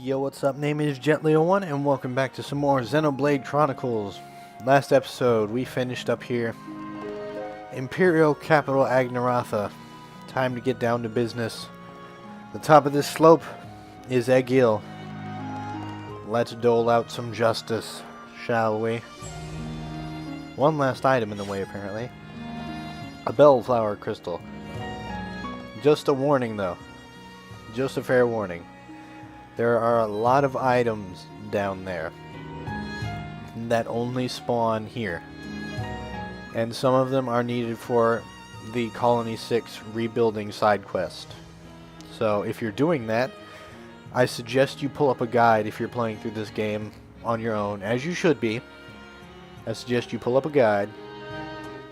Yo, what's up? Name is Pt41 and welcome back to some more Xenoblade Chronicles. Last episode we finished up here. Imperial capital Agnaratha. Time to get down to business. The top of this slope is Egil. Let's dole out some justice, shall we? One last item in the way apparently. A bellflower crystal. Just a warning though. Just a fair warning. There are a lot of items down there that only spawn here. And some of them are needed for the Colony 6 rebuilding side quest. So if you're doing that, I suggest you pull up a guide if you're playing through this game on your own, as you should be. I suggest you pull up a guide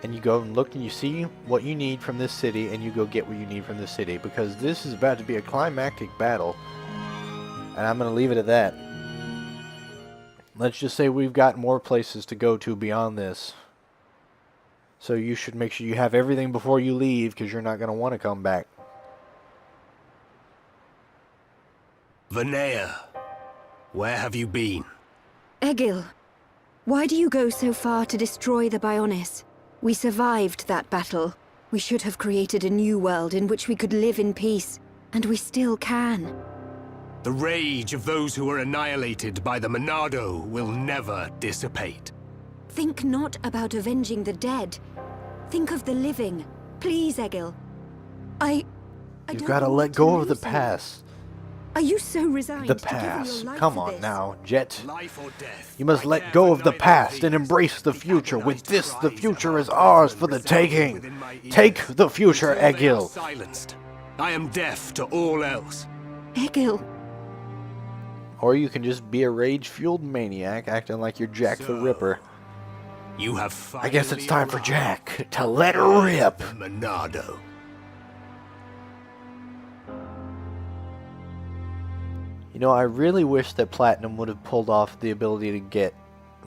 and you go and look and you see what you need from this city and you go get what you need from this city, because this is about to be a climactic battle. And I'm going to leave it at that. Let's just say we've got more places to go to beyond this. So you should make sure you have everything before you leave, because you're not going to want to come back. Vinaya, where have you been? Egil, why do you go so far to destroy the Bionis? We survived that battle. We should have created a new world in which we could live in peace. And we still can. The rage of those who were annihilated by the Monado will never dissipate. Think not about avenging the dead. Think of the living. Please, Egil. You've got to let go of the past. Are you so resigned The to giving your past. life Come for on this? now, Jet. Life or death, You must let go of the past and embrace the future. With this, the future is ours for the taking. Take the future, Egil. Silenced. I am deaf to all else. Egil. Or you can just be a rage-fueled maniac acting like you're Jack the Ripper. You have I guess it's time for Jack to let her rip. Monado. You know, I really wish that Platinum would have pulled off the ability to get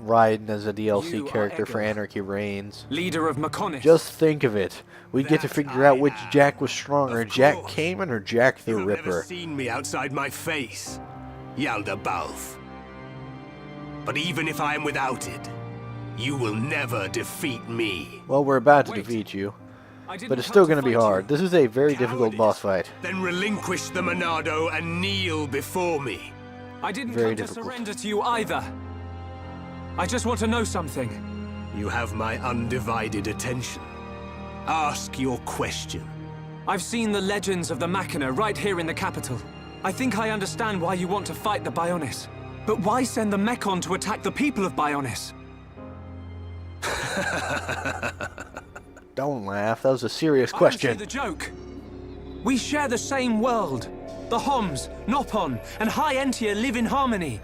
Raiden as a DLC character for Anarchy Reigns. Leader of Mechon. Just think of it. We'd get to figure out which Jack was stronger, Jack Kamen or Jack the You've never Ripper. seen me outside my face, Yalda Balf. But even if I am without it, you will never defeat me. Well, we're about to defeat you, but it's still going to be hard. This is a very difficult boss fight. Then relinquish the Monado and kneel before me. I didn't Very come difficult. to surrender to you either. I just want to know something. You have my undivided attention. Ask your question. I've seen the legends of the Machina right here in the capital. I think I understand why you want to fight the Bionis. But why send the Mechon to attack the people of Bionis? Don't laugh, that was a serious I question. don't see the joke. We share the same world. The Homs, Nopon, and High Entia live in harmony.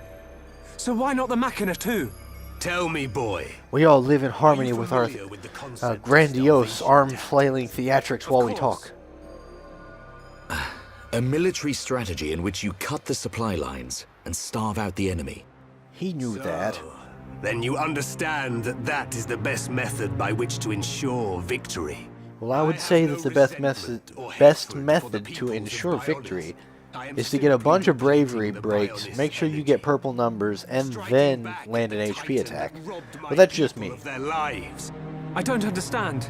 So why not the Machina too? Tell me, boy. We all live in harmony with our familiar with the concept of grandiose, starvation? arm-flailing theatrics while we talk. A military strategy in which you cut the supply lines and starve out the enemy. He knew that. Then you understand that that is the best method by which to ensure victory. Well, I would say that the best method to ensure victory is to get a bunch of bravery breaks, make sure you get purple numbers, and then land an HP attack. But that's just me. Their lives. I don't understand.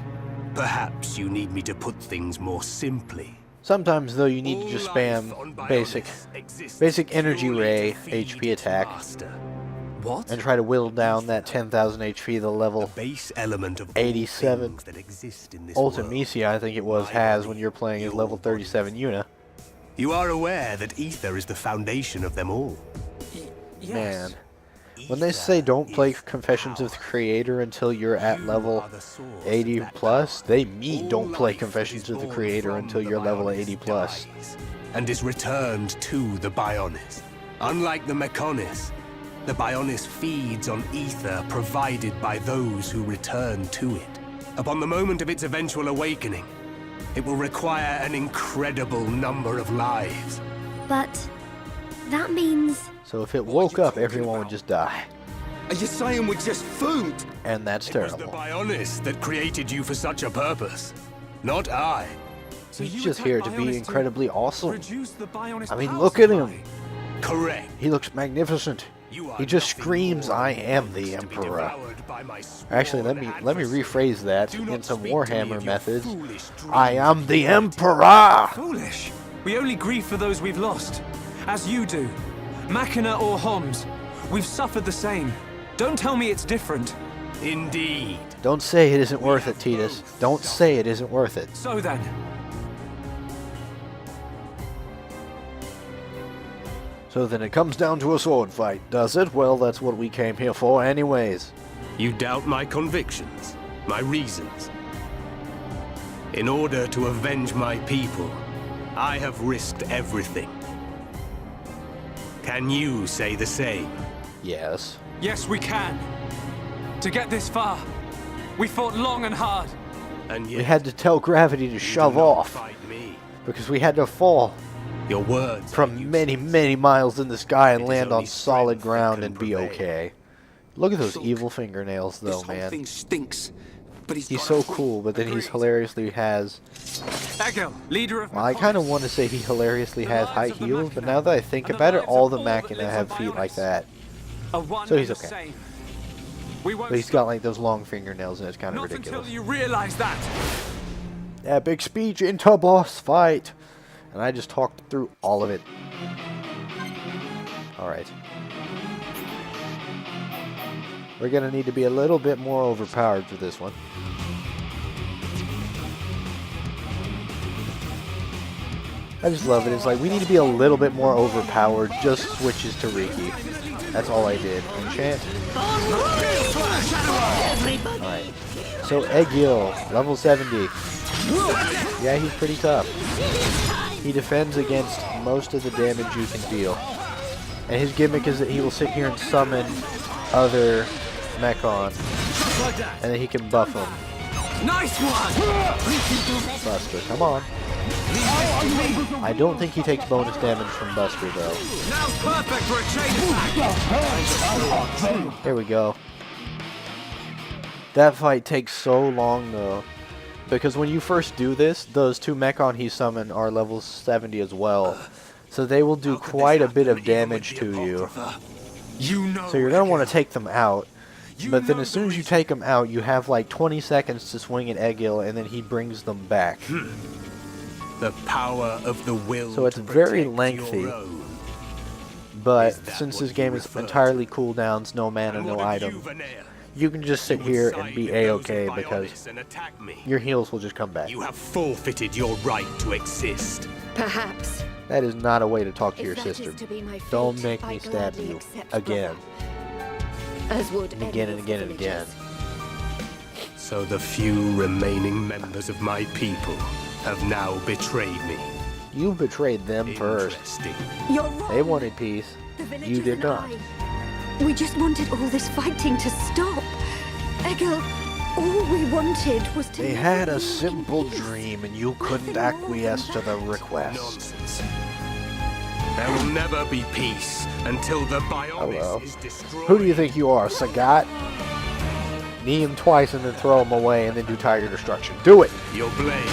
Perhaps you need me to put things more simply. Sometimes, though, you need to just spam basic energy ray HP attack What? and try to whittle down that 10,000 HP to level Base element of 87. things that exist in this Ultimisia, I think it was, has when you're playing as level 37 Yuna. You are aware that ether is the foundation of them all. Yes. Man. When they say don't play Confessions of the Creator until you're at level 80 plus, they mean don't play Confessions of the Creator until you're level 80 plus. And is returned to the Bionis. Unlike the Mechonis, the Bionis feeds on ether provided by those who return to it. Upon the moment of its eventual awakening, it will require an incredible number of lives. But that means... So if it woke up, everyone would just die. Are you saying we're just food? And that's It was the terrible. Bionis that created you for such a purpose, not I. So He's you just attack here to Bionis be incredibly awesome. reduce the Bionis I mean, power look at supply. him. Correct. He looks magnificent. He just screams, "I am the Emperor." Actually, let me rephrase that in some Warhammer methods. I am the Emperor! Foolish. We only grieve for those we've lost. As you do. Machina or Homs. We've suffered the same. Don't tell me it's different. Indeed. Don't say it isn't worth it, Titus. Don't say it isn't worth it. So then. So then it comes down to a sword fight, does it? Well, that's what we came here for anyways. You doubt my convictions, my reasons. In order to avenge my people, I have risked everything. Can you say the same? Yes. Yes, we can. To get this far, we fought long and hard. And yet, We had to tell gravity to you shove do not off fight me. because we had to fall Your words are from many miles in the sky and It is land on only solid strength that ground can and be prevail. okay. Look at those Look, evil fingernails though, This whole man. thing stinks. But He's got so a point. cool, but then he's Agreed. hilariously has... Egil, leader of Well, I kind of want to say he hilariously has high heels, but now that I think about it, all the Machina have feet like that. So he's okay. But he's got like those long fingernails and it's kind of Not ridiculous. until you realize that. Epic speech into boss fight! And I just talked through all of it. Alright. We're gonna need to be a little bit more overpowered for this one. I just love it. It's like we need to be a little bit more overpowered. Just switches to Riki. That's all I did. Enchant. Alright. So Egil, level 70. Yeah, he's pretty tough. He defends against most of the damage you can deal. And his gimmick is that he will sit here and summon other Mechon. And then he can buff them. Nice one! Buster, come on. I don't think he takes bonus damage from Buster though. Now's perfect for a chain attack! Here we go. That fight takes so long though. Because when you first do this, those two Mechon he summoned are level 70 as well. So they will do quite a bit of damage to you. You know. So you're going to want to take them out. But then as soon as you take them out, you have like 20 seconds to swing at Egil and then he brings them back. The power of the will. So it's to very protect lengthy. your own. But Is that since what this you game is refer to? entirely cooldowns, no mana, And no what of item, you, Vanir? you can just sit You would here side and be with those A-okay of because Bionis and attack me. your heals will just come back. You have forfeited your right to exist. Perhaps. That is not a way to talk to If your that is sister. to be my Don't fate, make I me stab gladly you accept again. brother. As would And again any and of again the and again. villagers. So the few remaining members of my people have now betrayed me. You betrayed them first. Interesting. You're wrong. They wanted peace. The villagers You did and not. We just wanted all this fighting to stop. Egil, all we wanted was to... They live had a in simple peace. dream and you couldn't acquiesce to the request. Nonsense. There will never be peace until the Bionis Hello. is destroyed. Who do you think you are, Sagat? Knee him twice and then throw him away and then do Tiger Destruction. Do it! Your blade.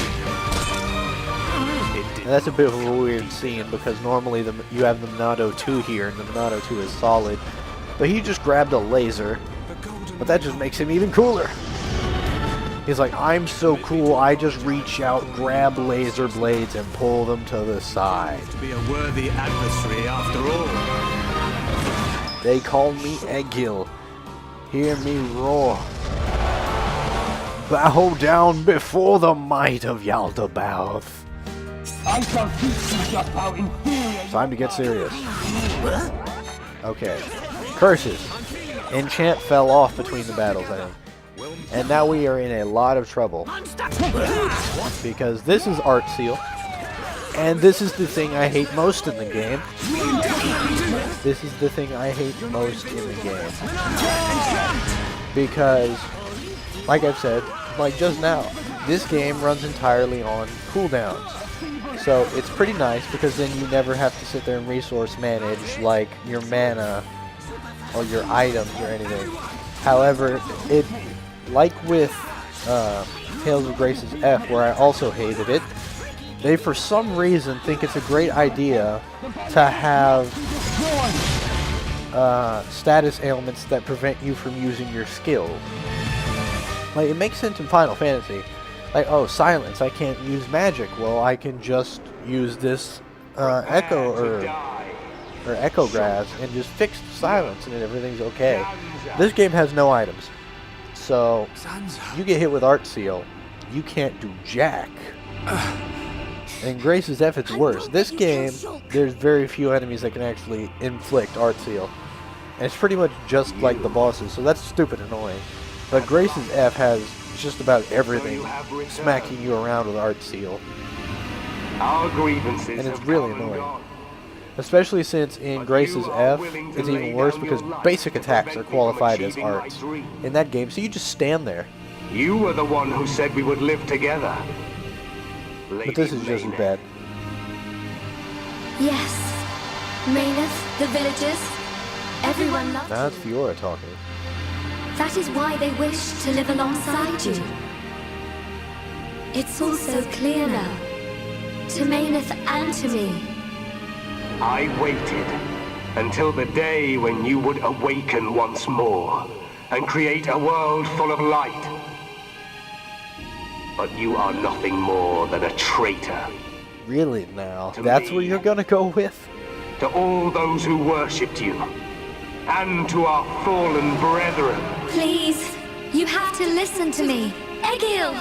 It did And that's a bit of not a come weird easy. scene because normally you have the Monado 2 here and the Monado 2 is solid. But he just grabbed a laser, but that just makes him even cooler. He's like, I'm so cool, I just reach out, grab laser blades, and pull them to the side. To be a worthy adversary after all. They call me Egil. Hear me roar. Bow down before the might of Yaldabaoth. Time to get serious. Okay. Curses. Enchant fell off between the battles, I think. And now we are in a lot of trouble. Because this is Art Seal. And this is the thing I hate most in the game. This is the thing I hate most in the game. Because, like I've said, like just now, this game runs entirely on cooldowns. So it's pretty nice because then you never have to sit there and resource manage like your mana or your items or anything. However, it, like with Tales of Grace's F, where I also hated it, they for some reason think it's a great idea to have status ailments that prevent you from using your skills. Like, it makes sense in Final Fantasy. Like, oh, silence, I can't use magic. Well, I can just use this echo or echo grass and just fix silence and everything's okay. This game has no items. So, you get hit with Art Seal, you can't do jack. In Grace's F, it's worse. This game, there's very few enemies that can actually inflict Art Seal. And it's pretty much just like the bosses, so that's stupid annoying. But Grace's F has just about everything smacking you around with Art Seal. And it's really annoying. Especially since in Grace's F, it's even worse because basic attacks are qualified as arts in that game, so you just stand there. You were the one who said we would live together. But this is just as bad. Yes. Mayneth, the villagers, everyone loves Now you. it's Fiora talking. That is why they wish to live alongside you. It's all so clear now. To Mayneth and to me. I waited until the day when you would awaken once more and create a world full of light. But you are nothing more than a traitor. Really now? That's what you're gonna go with? To all those who worshipped you, and to our fallen brethren. Please, you have to listen to me. Egil!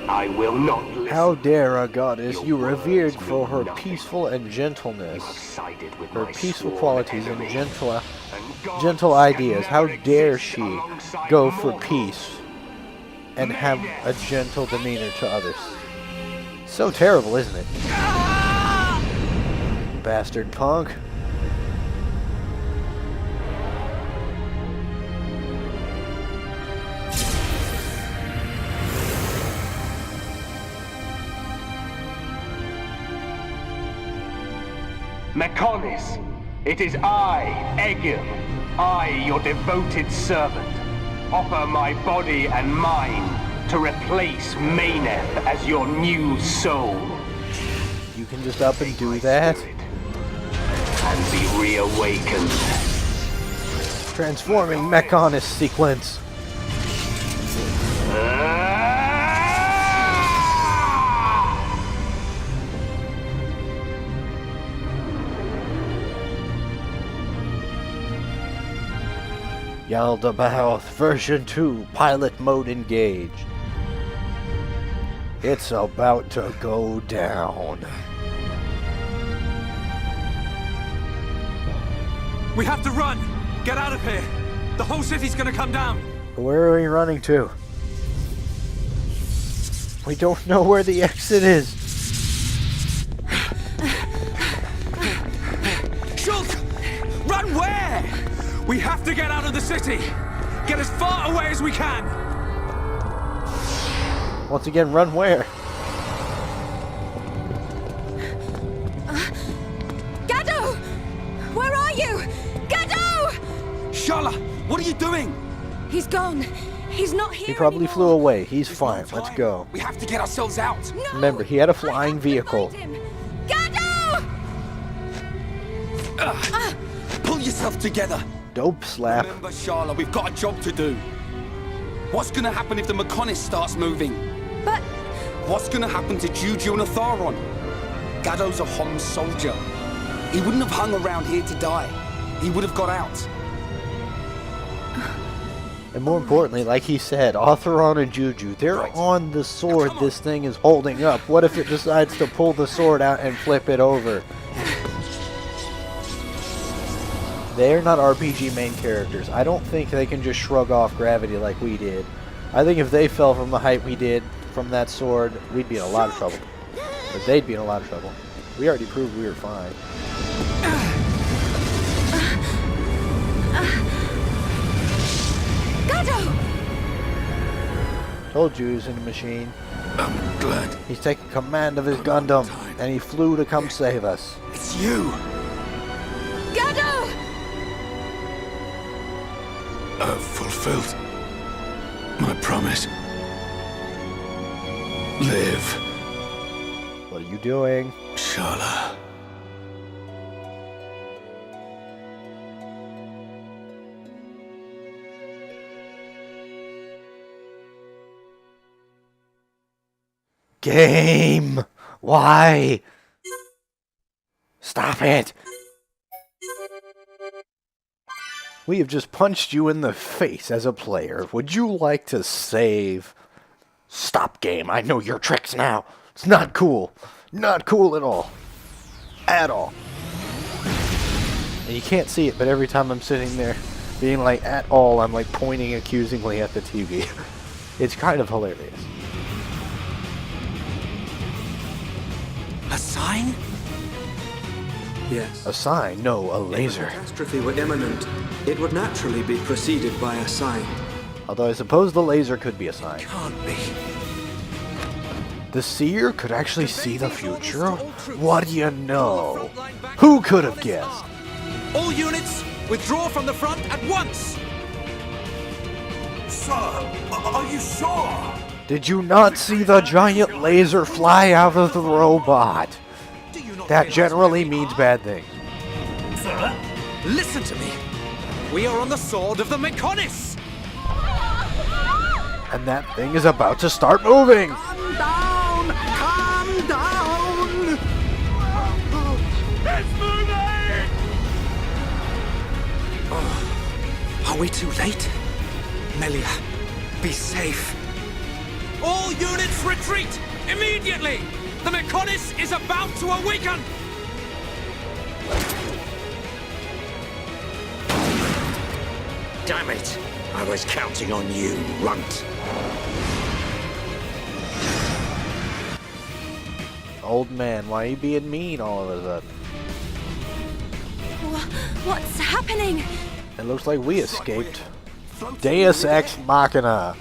I will not listen. How dare a goddess you revered for her peaceful and gentleness, Sided with her my peaceful sworn qualities and enemy. gentle ideas. How dare she go for peace and have a gentle demeanor to others? So terrible, isn't it? Bastard punk. Mechonis, it is I, Egil, I, your devoted servant, offer my body and mind to replace Mayneth as your new soul. You can just up and do that. And be reawakened. Transforming Mechonist sequence. Yaldabaoth version 2 pilot mode engaged. It's about to go down. We have to run! Get out of here! The whole city's gonna come down! Where are we running to? We don't know where the exit is. Shulk! Run where? We have to get out of the city! Get as far away as we can! Once again, run where? Gado! Where are you? Gado! Shala, what are you doing? He's gone. He's not here He probably anymore. flew away. He's There's fine. no Let's time. go. We have to get ourselves out. No! Remember, he had a I flying have to vehicle. find him. Gado! Pull yourself together. Dope slap. Remember, Shala, we've got a job to do. What's gonna happen if the Mechonis starts moving? But What's gonna happen to Juju and Atharon? Gado's a Hom soldier. He wouldn't have hung around here to die. He would have got out. And more importantly, like he said, Atharon and Juju, they're on the sword this thing is holding up. What if it decides to pull the sword out and flip it over? They're not RPG main characters. I don't think they can just shrug off gravity like we did. I think if they fell from the height we did from that sword, we'd be in a lot of trouble. Or they'd be in a lot of trouble. We already proved we were fine. Gado! Told you he was in the machine. I'm glad He's taking command of his Gundam, and he flew to come save us. it's you. Gado! I've fulfilled my promise. Live, What are you doing? Shala. Game! Why? Stop it! We have just punched you in the face as a player. Would you like to save? Stop, game. I know your tricks now. It's not cool. Not cool at all. At all. And you can't see it, but every time I'm sitting there being like, at all, I'm like pointing accusingly at the TV. It's kind of hilarious. A sign? Yes. A sign? No, a laser. If a catastrophe were imminent, it would naturally be preceded by a sign. Although I suppose the laser could be a sign. Can't be. The seer could actually see the future? What do you know? Who could have guessed? All units, withdraw from the front at once! Sir, are you sure? Did you not see the giant laser fly out of the robot? That generally means bad things. Sir? Listen to me! We are on the sword of the Mechonis! And that thing is about to start moving! Calm down! Calm down! It's moving! Oh, are we too late? Melia, be safe. All units retreat! Immediately! The Mechonis is about to awaken! Damn it! I was counting on you, runt. Old man, why are you being mean all of a sudden? What's happening? It looks like we escaped. Deus Ex Machina.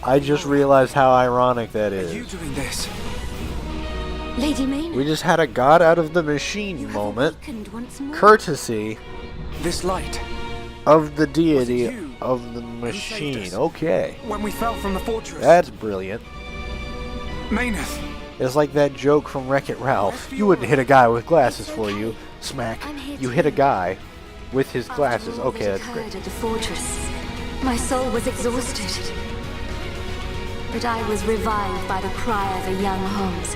I just realized how ironic that Are you is. doing this? Lady Maynard, We just had a god out of the machine moment, awakened once more. courtesy This light. of the deity you of the saved machine. us? Okay, When we fell from the fortress. that's brilliant. Maynard. It's like that joke from Wreck-It Ralph. You wouldn't hit a guy with glasses for you. Smack. You hit a guy with his glasses. After all Okay, that that's occurred great. at the fortress, my soul was exhausted. But I was revived by the cry of a young Holmes,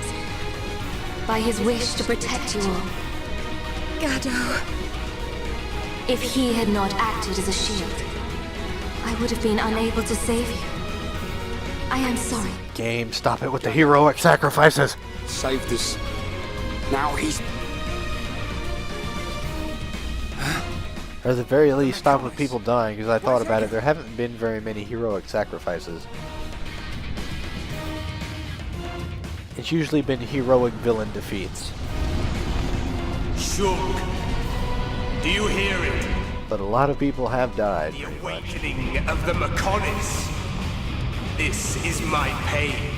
by his wish to protect you all. Gado. If he had not acted as a shield, I would have been unable to save you. I am sorry. Game, stop it with the heroic sacrifices. Saved us. Now he's... Or at the very least, stop with people dying, because I thought about it, there haven't been very many heroic sacrifices. It's usually been heroic villain defeats. Shook. Do you hear it? But a lot of people have died, The pretty much. awakening of the Mechonis. This is my pain.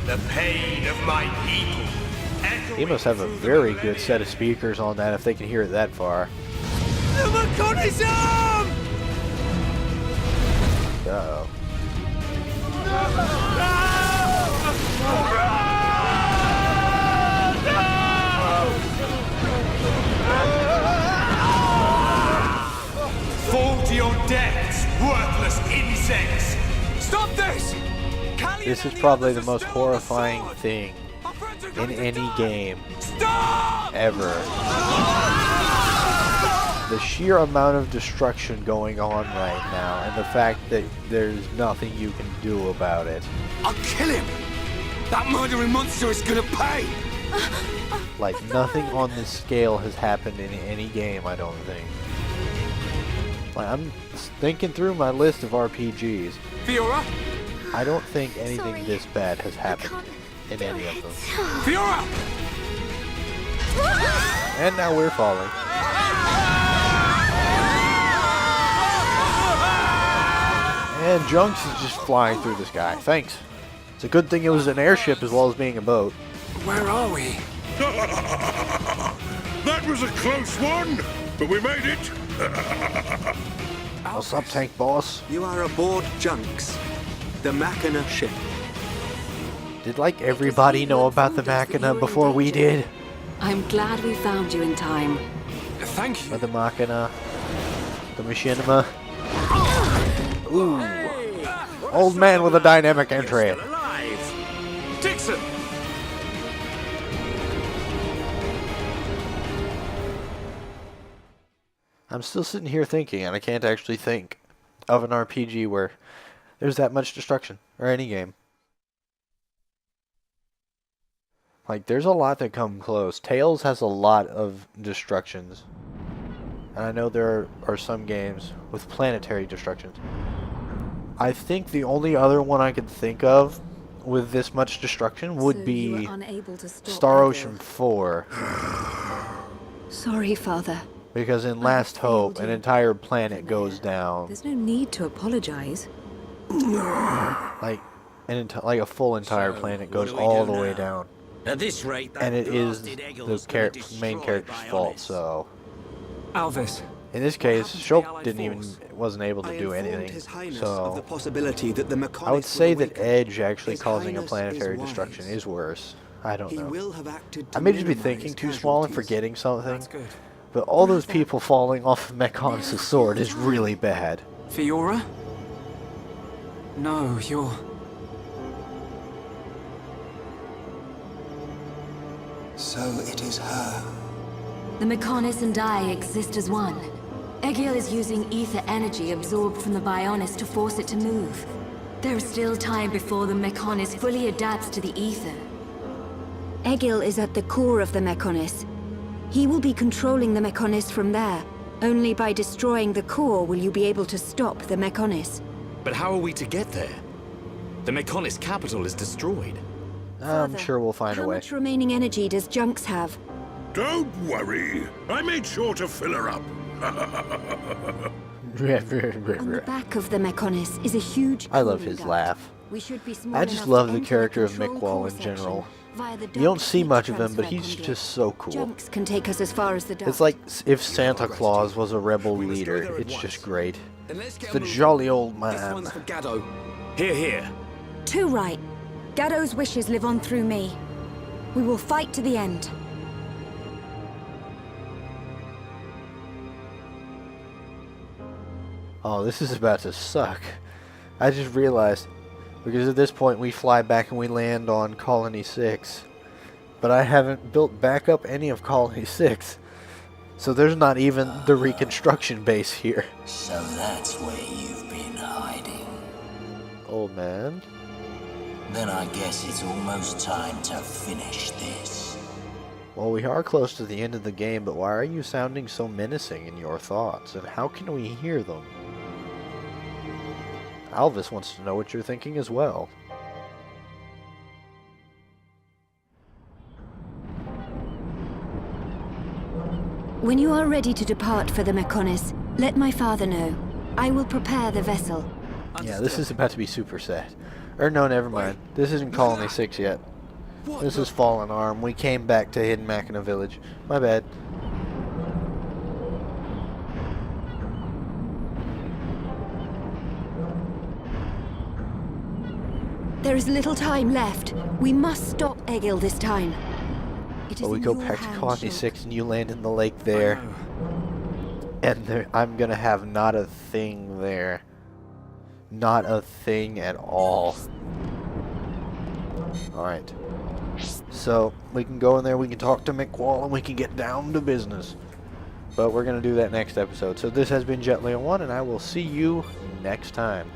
The pain of my people. He must have a very good set of speakers on that if they can hear it that far. The Mechonism! Uh-oh. Fall to your deaths, worthless insects! Stop this! This is probably the most horrifying thing in any game Stop! ever. The sheer amount of destruction going on right now, and the fact that there's nothing you can do about it. I'll kill him! That murdering monster is gonna pay! Like, nothing on this scale has happened in any game, I don't think. Like, I'm thinking through my list of RPGs. Fiora! I don't think anything this bad has happened in any of them. Fiora! And now we're falling. And Junks is just flying through the sky. Thanks. It's a good thing it was an airship as well as being a boat. Where are we? That was a close one, but we made it. What's up, tank boss? You are aboard Junks, the Machina ship. Did like everybody know about the Machina before we did? I'm glad we found you in time. Thank you. Or the Machina? The Machinima? Ooh. Old man with a dynamic entry. I'm still sitting here thinking, and I can't actually think of an RPG where there's that much destruction, or any game. Like, there's a lot that come close. Tales has a lot of destructions. And I know there are some games with planetary destructions. I think the only other one I could think of with this much destruction would be Star Ocean 4. Sorry, Father. Because in Last Hope, an entire planet goes down. There's no need to apologize. Like a full entire planet goes all the way down. At this rate, And it is the main character's fault, so... Alvis. In this case, Shulk wasn't able to do anything, so... I would say that Edge actually causing a planetary destruction is worse. I don't know. I may just be thinking too small and forgetting something, but all those people falling off of Mechon's sword is really bad. Fiora? No, you're... So it is her. The Mechonis and I exist as one. Egil is using ether energy absorbed from the Bionis to force it to move. There is still time before the Mechonis fully adapts to the ether. Egil is at the core of the Mechonis. He will be controlling the Mechonis from there. Only by destroying the core will you be able to stop the Mechonis. But how are we to get there? The Mechonis capital is destroyed. I'm sure we'll find a way. How much remaining energy does Junks have? Don't worry. I made sure to fill her up. On the back of the Mechonis is a huge... I love his laugh. We should be small I just enough love to the enter character of control Mechon core in general. section via the You don't duct see heat much of him, but transfer he's conduit. just so cool. Junks can take us as far as the duct. It's like if Santa Claus was a rebel leader. It's just great. It's the jolly old man. Here, here. Too right. Gaddo's wishes live on through me. We will fight to the end. Oh, this is about to suck. I just realized, because at this point we fly back and we land on Colony 6. But I haven't built back up any of Colony 6. So there's not even the reconstruction base here. So that's where you've been hiding. Old man. Then I guess it's almost time to finish this. Well, we are close to the end of the game, but why are you sounding so menacing in your thoughts? And how can we hear them? Alvis wants to know what you're thinking as well. When you are ready to depart for the Mechonis, let my father know. I will prepare the vessel. Yeah, this is about to be super sad. Or no, never mind. This isn't Colony 6 yet. This is Fallen Arm. We came back to Hidden Machina Village. My bad. There is little time left. We must stop Egil this time. But we go back to Colony 6 and you land in the lake there. And there, I'm gonna have not a thing there. Not a thing at all. Alright. So, we can go in there, we can talk to McWall, and we can get down to business. But we're gonna do that next episode. So this has been Jet1, and I will see you next time.